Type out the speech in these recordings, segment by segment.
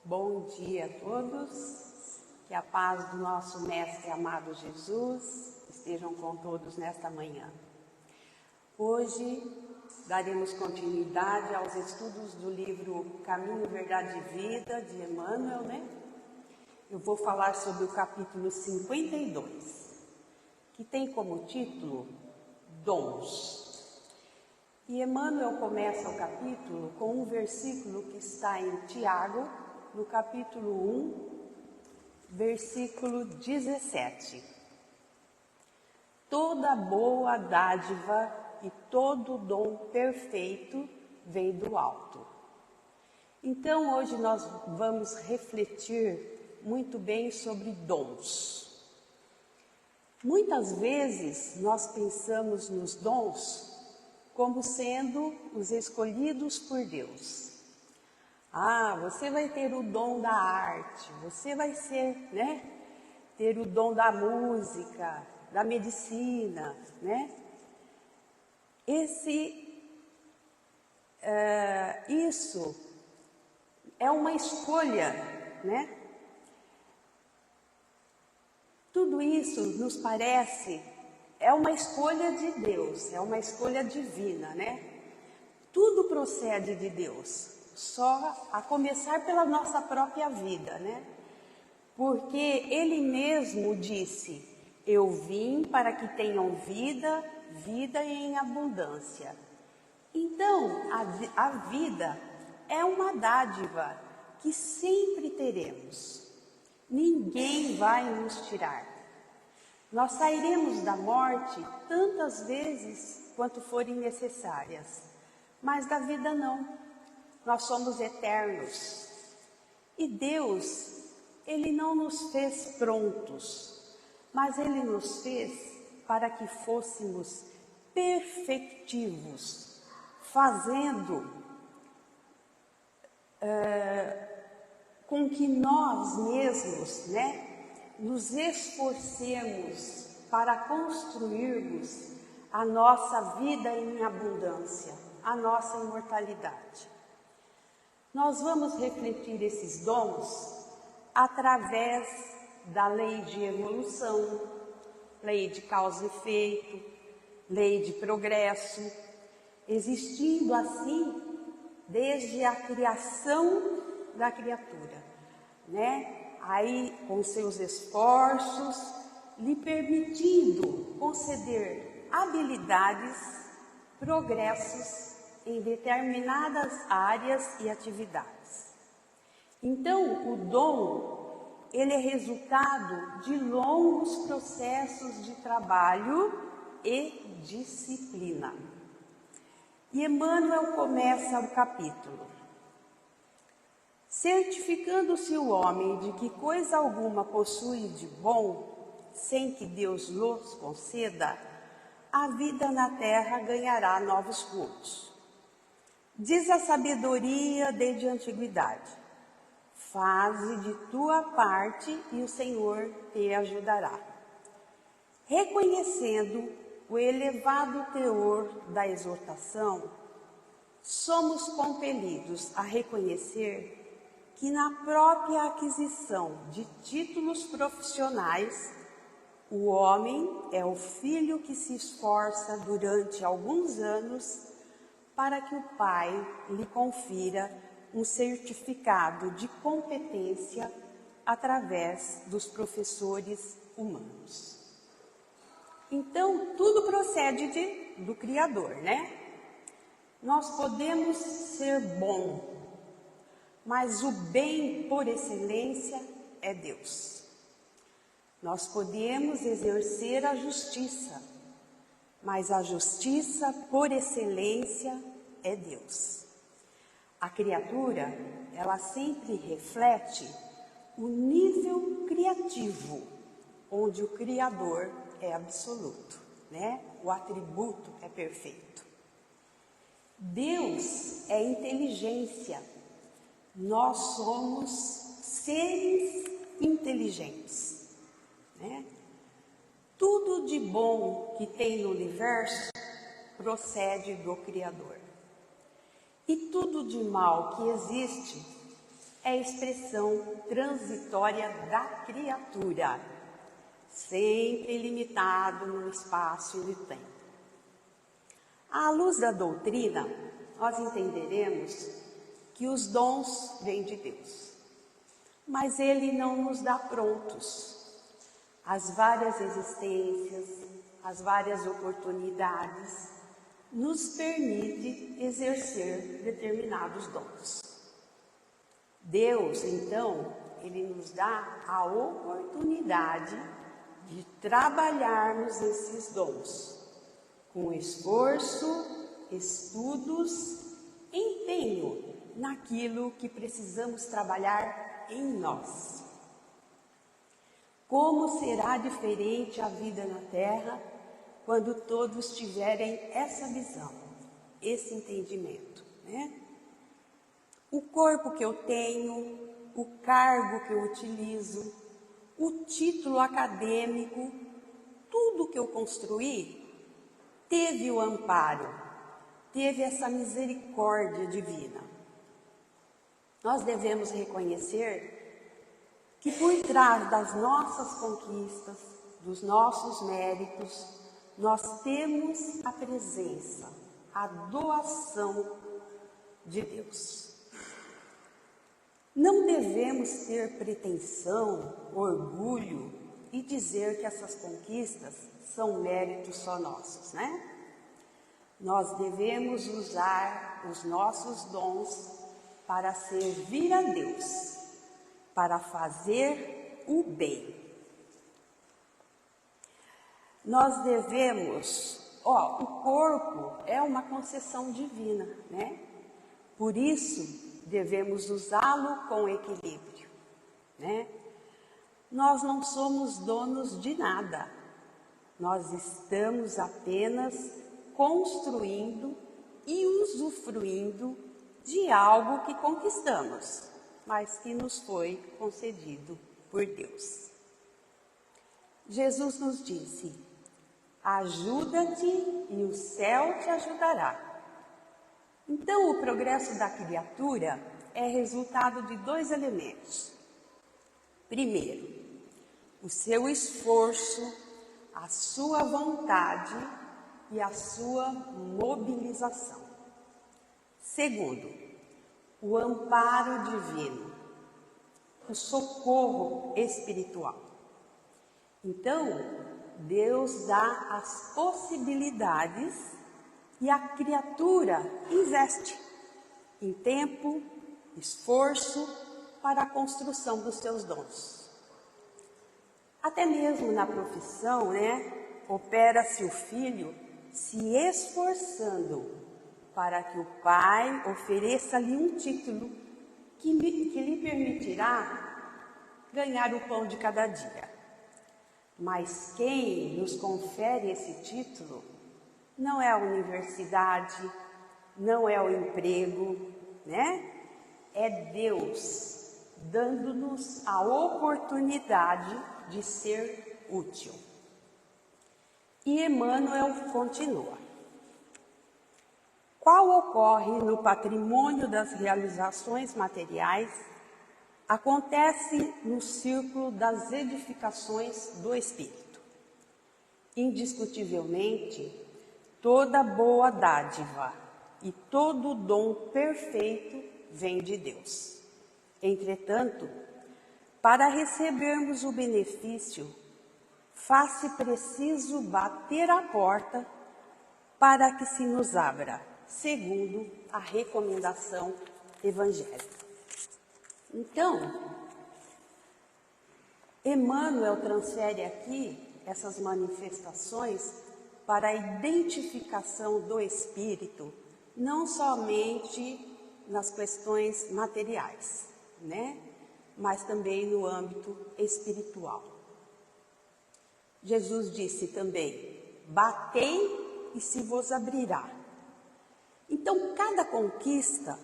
Bom dia a todos, que a paz do nosso Mestre amado Jesus estejam com todos nesta manhã. Hoje daremos continuidade aos estudos do livro Caminho, Verdade e Vida, de Emmanuel, Eu vou falar sobre o capítulo 52, que tem como título Dons. E Emmanuel começa o capítulo com um versículo que está em Tiago, no capítulo 1, versículo 17. Toda boa dádiva e todo dom perfeito vem do alto. Então, hoje nós vamos refletir muito bem sobre dons. Muitas vezes nós pensamos nos dons como sendo os escolhidos por Deus. Você vai ter o dom da arte, você vai ter o dom da música, da medicina, Isso é uma escolha, Tudo isso nos parece, é uma escolha de Deus, é uma escolha divina, Tudo procede de Deus. Só a começar pela nossa própria vida, Porque Ele mesmo disse, eu vim para que tenham vida, vida em abundância. Então, a vida é uma dádiva que sempre teremos. Ninguém vai nos tirar. Nós sairemos da morte tantas vezes quanto forem necessárias, mas da vida não. Nós somos eternos. E Deus, Ele não nos fez prontos, mas Ele nos fez para que fôssemos perfectivos, fazendo com que nós mesmos, nos esforcemos para construirmos a nossa vida em abundância, a nossa imortalidade. Nós vamos refletir esses dons através da lei de evolução, lei de causa e efeito, lei de progresso, existindo assim desde a criação da criatura, Aí, com seus esforços, lhe permitindo conceder habilidades, progressos em determinadas áreas e atividades. Então, o dom, ele é resultado de longos processos de trabalho e disciplina. E Emmanuel começa o capítulo. Certificando-se o homem de que coisa alguma possui de bom, sem que Deus lhes conceda, a vida na terra ganhará novos frutos. Diz a sabedoria desde a antiguidade, faze de tua parte e o Senhor te ajudará. Reconhecendo o elevado teor da exortação, somos compelidos a reconhecer que na própria aquisição de títulos profissionais, o homem é o filho que se esforça durante alguns anos para que o pai lhe confira um certificado de competência através dos professores humanos. Então, tudo procede do Criador, Nós podemos ser bons, mas o bem por excelência é Deus. Nós podemos exercer a justiça, mas a justiça por excelência é Deus. A criatura, ela sempre reflete o nível criativo, onde o Criador é absoluto, O atributo é perfeito. Deus é inteligência. Nós somos seres inteligentes, Tudo de bom que tem no universo procede do Criador. E tudo de mal que existe é a expressão transitória da criatura, sempre limitado no espaço e no tempo. À luz da doutrina, nós entenderemos que os dons vêm de Deus, mas Ele não nos dá prontos. As várias existências, as várias oportunidades, nos permite exercer determinados dons. Deus, então, Ele nos dá a oportunidade de trabalharmos esses dons, com esforço, estudos, empenho naquilo que precisamos trabalhar em nós. Como será diferente a vida na Terra quando todos tiverem essa visão, esse entendimento, né? O corpo que eu tenho, o cargo que eu utilizo, o título acadêmico, tudo que eu construí, teve o amparo, teve essa misericórdia divina. Nós devemos reconhecer que por trás das nossas conquistas, dos nossos méritos, nós temos a presença, a doação de Deus. Não devemos ter pretensão, orgulho e dizer que essas conquistas são méritos só nossos, né? Nós devemos usar os nossos dons para servir a Deus, para fazer o bem. Nós devemos, o corpo é uma concessão divina, né? Por isso, devemos usá-lo com equilíbrio, né? Nós não somos donos de nada, nós estamos apenas construindo e usufruindo de algo que conquistamos, mas que nos foi concedido por Deus. Jesus nos disse: ajuda-te e o céu te ajudará. Então, o progresso da criatura é resultado de dois elementos. Primeiro, o seu esforço, a sua vontade e a sua mobilização. Segundo, o amparo divino, o socorro espiritual. Então, Deus dá as possibilidades e a criatura investe em tempo, esforço para a construção dos seus dons. Até mesmo na profissão, né, opera-se o filho se esforçando para que o pai ofereça-lhe um título que lhe permitirá ganhar o pão de cada dia. Mas quem nos confere esse título não é a universidade, não é o emprego, né? É Deus dando-nos a oportunidade de ser útil. E Emmanuel continua: qual ocorre no patrimônio das realizações materiais, acontece no círculo das edificações do Espírito. Indiscutivelmente, toda boa dádiva e todo dom perfeito vem de Deus. Entretanto, para recebermos o benefício, faz-se preciso bater a porta para que se nos abra, segundo a recomendação evangélica. Então, Emmanuel transfere aqui essas manifestações para a identificação do espírito, não somente nas questões materiais, né? Mas também no âmbito espiritual. Jesus disse também: batei e se vos abrirá. Então, cada conquista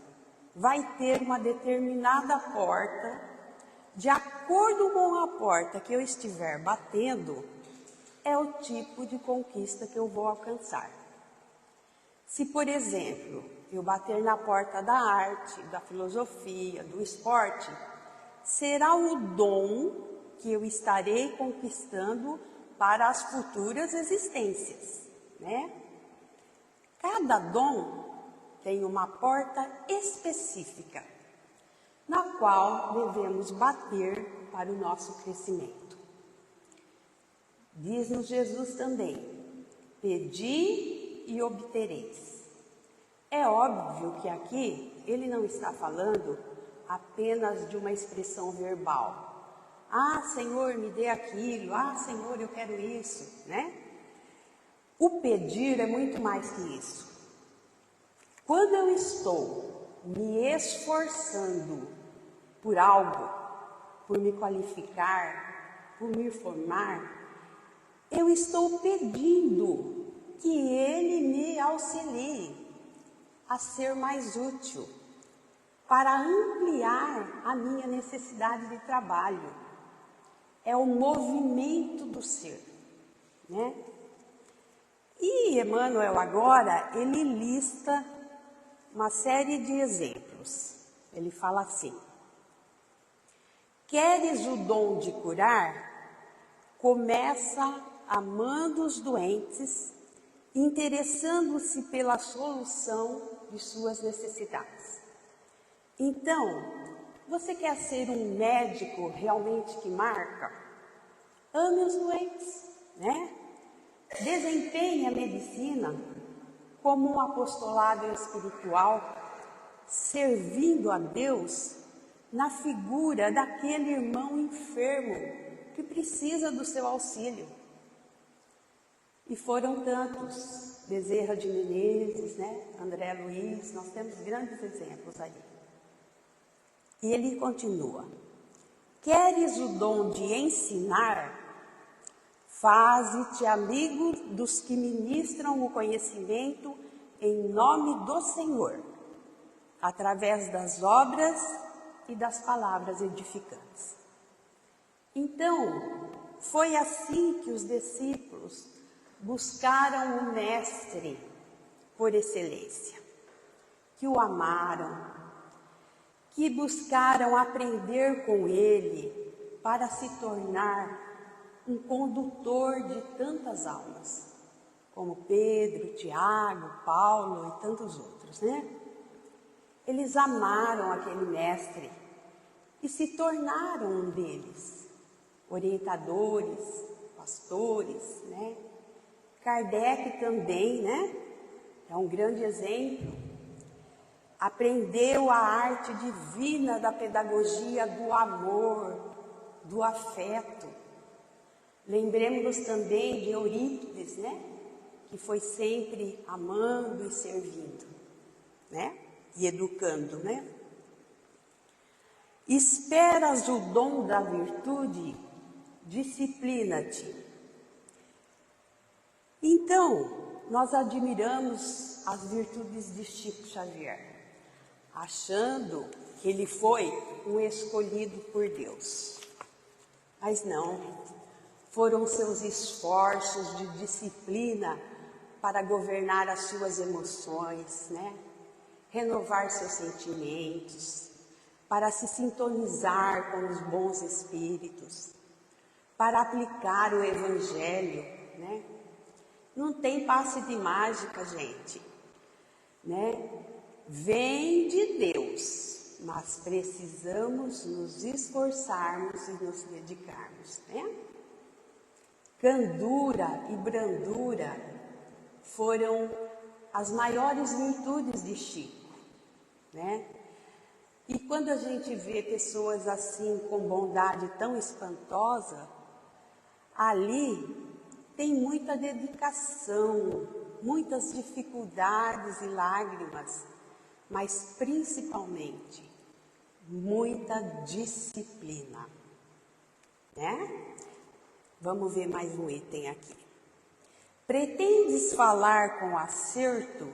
vai ter uma determinada porta, de acordo com a porta que eu estiver batendo, é o tipo de conquista que eu vou alcançar. Se, por exemplo, eu bater na porta da arte, da filosofia, do esporte, será o dom que eu estarei conquistando para as futuras existências, né? Cada dom tem uma porta específica, na qual devemos bater para o nosso crescimento. Diz-nos Jesus também: pedi e obtereis. É óbvio que aqui ele não está falando apenas de uma expressão verbal. Ah, Senhor, me dê aquilo. Ah, Senhor, eu quero isso, né? O pedir é muito mais que isso. Quando eu estou me esforçando por algo, por me qualificar, por me formar, eu estou pedindo que Ele me auxilie a ser mais útil, para ampliar a minha necessidade de trabalho. É o movimento do ser, né? E Emmanuel agora, ele lista uma série de exemplos. Ele fala assim: queres o dom de curar? Começa amando os doentes, interessando-se pela solução de suas necessidades. Então, você quer ser um médico realmente que marca? Ame os doentes, né? Desempenhe a medicina como um apostolado espiritual, servindo a Deus na figura daquele irmão enfermo que precisa do seu auxílio. E foram tantos, Bezerra de Menezes, né? André Luiz, nós temos grandes exemplos aí. E ele continua: queres o dom de ensinar? Faze-te amigo dos que ministram o conhecimento em nome do Senhor, através das obras e das palavras edificantes. Então, foi assim que os discípulos buscaram o Mestre por excelência, que o amaram, que buscaram aprender com ele para se tornar um condutor de tantas almas, como Pedro, Tiago, Paulo e tantos outros, né? Eles amaram aquele mestre e se tornaram um deles, orientadores, pastores, né? Kardec também, né? É um grande exemplo. Aprendeu a arte divina da pedagogia do amor, do afeto. Lembremos-nos também de Eurípides, né? Que foi sempre amando e servindo, né? E educando, né? Esperas o dom da virtude? Disciplina-te. Então, nós admiramos as virtudes de Chico Xavier, achando que ele foi um escolhido por Deus. Mas não, foram seus esforços de disciplina para governar as suas emoções, né? Renovar seus sentimentos, para se sintonizar com os bons espíritos, para aplicar o Evangelho, né? Não tem passe de mágica, gente, né? Vem de Deus, mas precisamos nos esforçarmos e nos dedicarmos, né? Candura e brandura foram as maiores virtudes de Chico, né? E quando a gente vê pessoas assim com bondade tão espantosa, ali tem muita dedicação, muitas dificuldades e lágrimas, mas principalmente muita disciplina, né? Vamos ver mais um item aqui. Pretendes falar com acerto?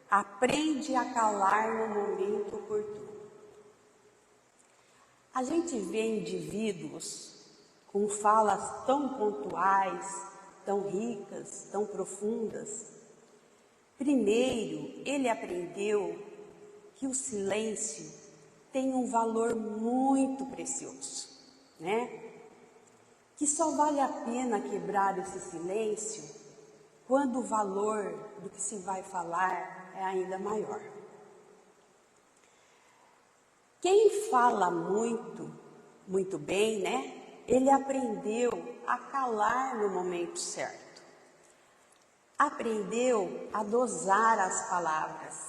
Aprende a calar no momento oportuno. A gente vê indivíduos com falas tão pontuais, tão ricas, tão profundas, Primeiro, ele aprendeu que o silêncio tem um valor muito precioso, né? Que só vale a pena quebrar esse silêncio quando o valor do que se vai falar é ainda maior. Quem fala muito bem, né? Ele aprendeu a calar no momento certo. Aprendeu a dosar as palavras.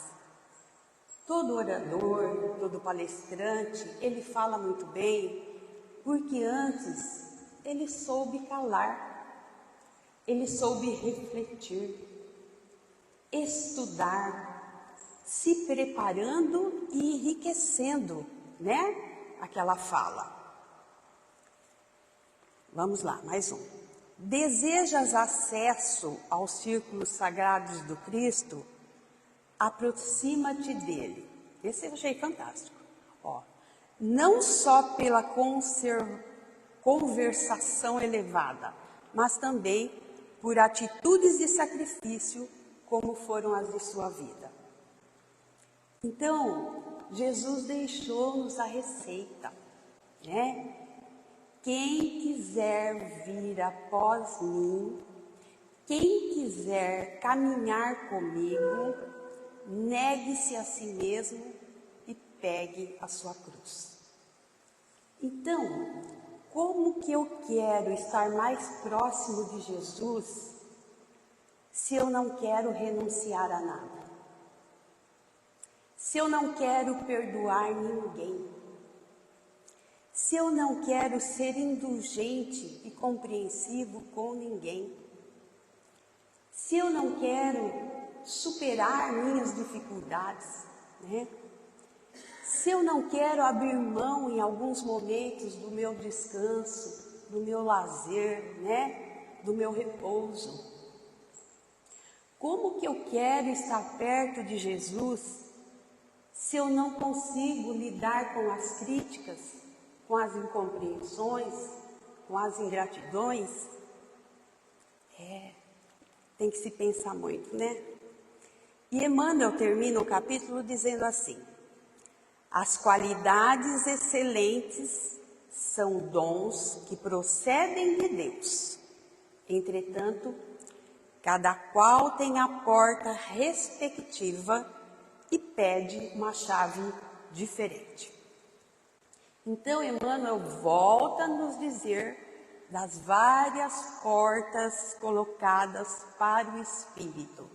Todo orador, todo palestrante, ele fala muito bem, porque antes ele soube calar, ele soube refletir, estudar, se preparando e enriquecendo, né? Aquela fala. Vamos lá, mais um. Desejas acesso aos círculos sagrados do Cristo? Aproxima-te dele. Esse eu achei fantástico. Ó, não só pela conversação elevada, mas também por atitudes de sacrifício, como foram as de sua vida. Então, Jesus deixou-nos a receita, né? Quem quiser vir após mim, quem quiser caminhar comigo, negue-se a si mesmo e pegue a sua cruz. Então, como que eu quero estar mais próximo de Jesus se eu não quero renunciar a nada? Se eu não quero perdoar ninguém? Se eu não quero ser indulgente e compreensivo com ninguém? Se eu não quero superar minhas dificuldades, né? Se eu não quero abrir mão em alguns momentos do meu descanso, do meu lazer, né? Do meu repouso. Como que eu quero estar perto de Jesus se eu não consigo lidar com as críticas, com as incompreensões, com as ingratidões? Tem que se pensar muito, né? E Emmanuel termina o capítulo dizendo assim: as qualidades excelentes são dons que procedem de Deus. Entretanto, cada qual tem a porta respectiva e pede uma chave diferente. Então, Emmanuel volta a nos dizer das várias portas colocadas para o Espírito,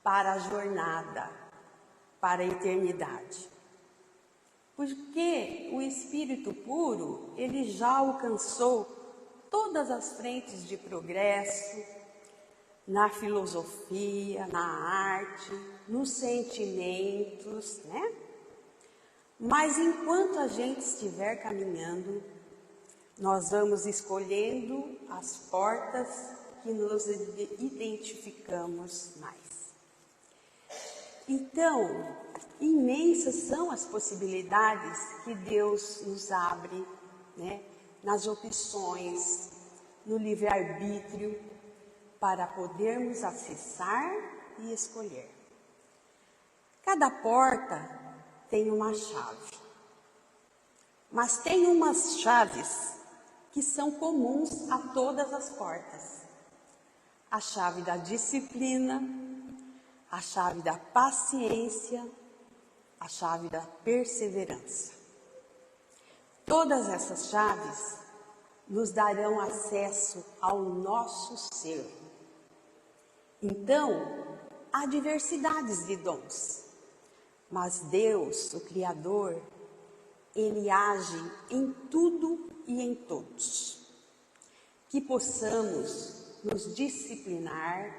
para a jornada, para a eternidade. Porque o Espírito puro, ele já alcançou todas as frentes de progresso, na filosofia, na arte, nos sentimentos, né? Mas enquanto a gente estiver caminhando, nós vamos escolhendo as portas que nos identificamos mais. Então, imensas são as possibilidades que Deus nos abre, né? Nas opções, no livre-arbítrio, para podermos acessar e escolher. Cada porta tem uma chave, mas tem umas chaves que são comuns a todas as portas. A chave da disciplina, a chave da paciência, a chave da perseverança. Todas essas chaves nos darão acesso ao nosso ser. Então, há diversidades de dons, mas Deus, o Criador, Ele age em tudo e em todos. Que possamos nos disciplinar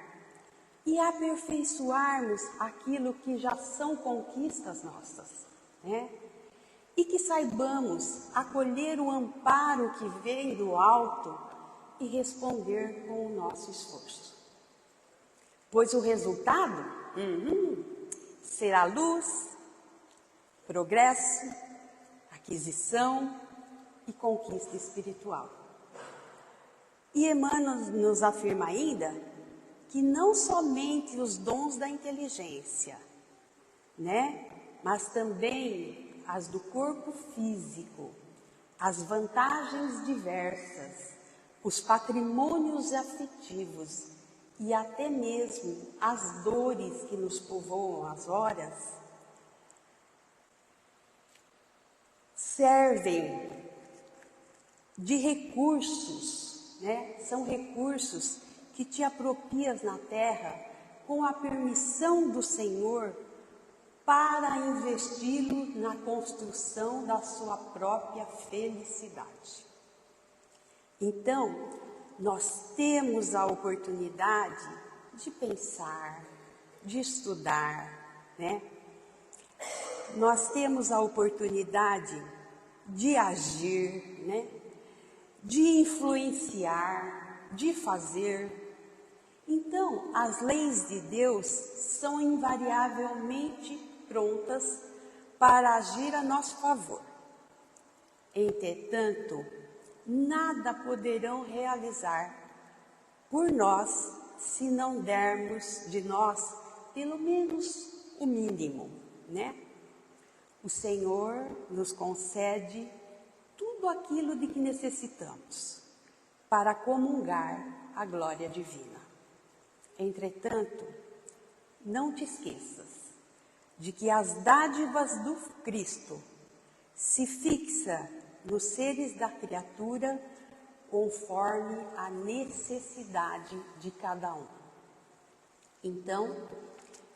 e aperfeiçoarmos aquilo que já são conquistas nossas, né? E que saibamos acolher o amparo que vem do alto e responder com o nosso esforço. Pois o resultado será luz, progresso, aquisição e conquista espiritual. E Emmanuel nos afirma ainda que não somente os dons da inteligência, né? Mas também as do corpo físico, as vantagens diversas, os patrimônios afetivos e até mesmo as dores que nos povoam as horas, servem de recursos, né? São recursos que te aproprias na terra com a permissão do Senhor para investi-lo na construção da sua própria felicidade. Então, nós temos a oportunidade de pensar, de estudar, né? Nós temos a oportunidade de agir, né? De influenciar, de fazer. Então, as leis de Deus são invariavelmente prontas para agir a nosso favor. Entretanto, nada poderão realizar por nós se não dermos de nós pelo menos o mínimo, né? O Senhor nos concede tudo aquilo de que necessitamos para comungar a glória divina. Entretanto, não te esqueças de que as dádivas do Cristo se fixam nos seres da criatura conforme a necessidade de cada um. Então,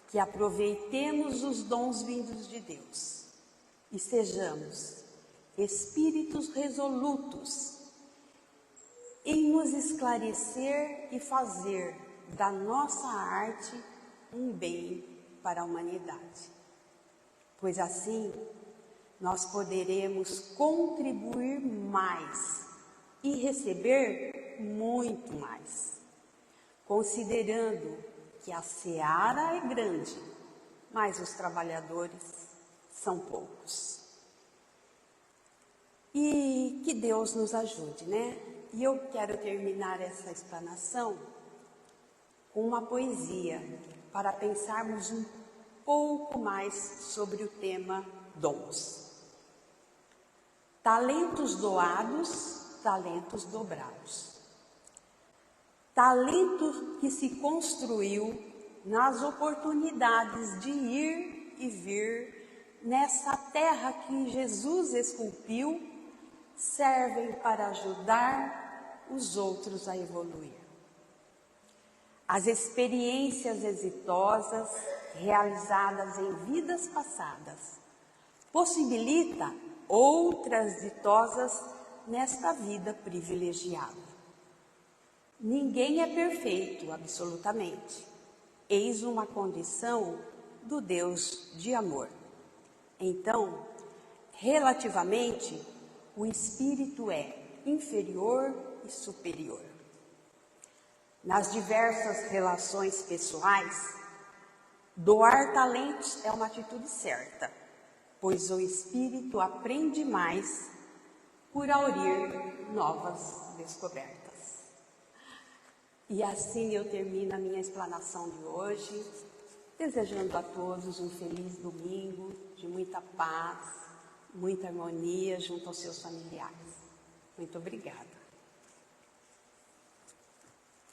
que aproveitemos os dons vindos de Deus e sejamos espíritos resolutos em nos esclarecer e fazer da nossa arte um bem para a humanidade, pois assim nós poderemos contribuir mais e receber muito mais, considerando que a seara é grande, mas os trabalhadores são poucos. E que Deus nos ajude, né? E eu quero terminar essa explanação com uma poesia, para pensarmos um pouco mais sobre o tema dons. Talentos doados, talentos dobrados. Talento que se construiu nas oportunidades de ir e vir nessa terra que Jesus esculpiu, servem para ajudar os outros a evoluir. As experiências exitosas realizadas em vidas passadas possibilita outras ditosas nesta vida privilegiada. Ninguém é perfeito, absolutamente. Eis uma condição do Deus de amor. Então, relativamente, o espírito é inferior e superior. Nas diversas relações pessoais, doar talentos é uma atitude certa, pois o espírito aprende mais por aurir novas descobertas. E assim eu termino a minha explanação de hoje, desejando a todos um feliz domingo, de muita paz, muita harmonia junto aos seus familiares. Muito obrigada.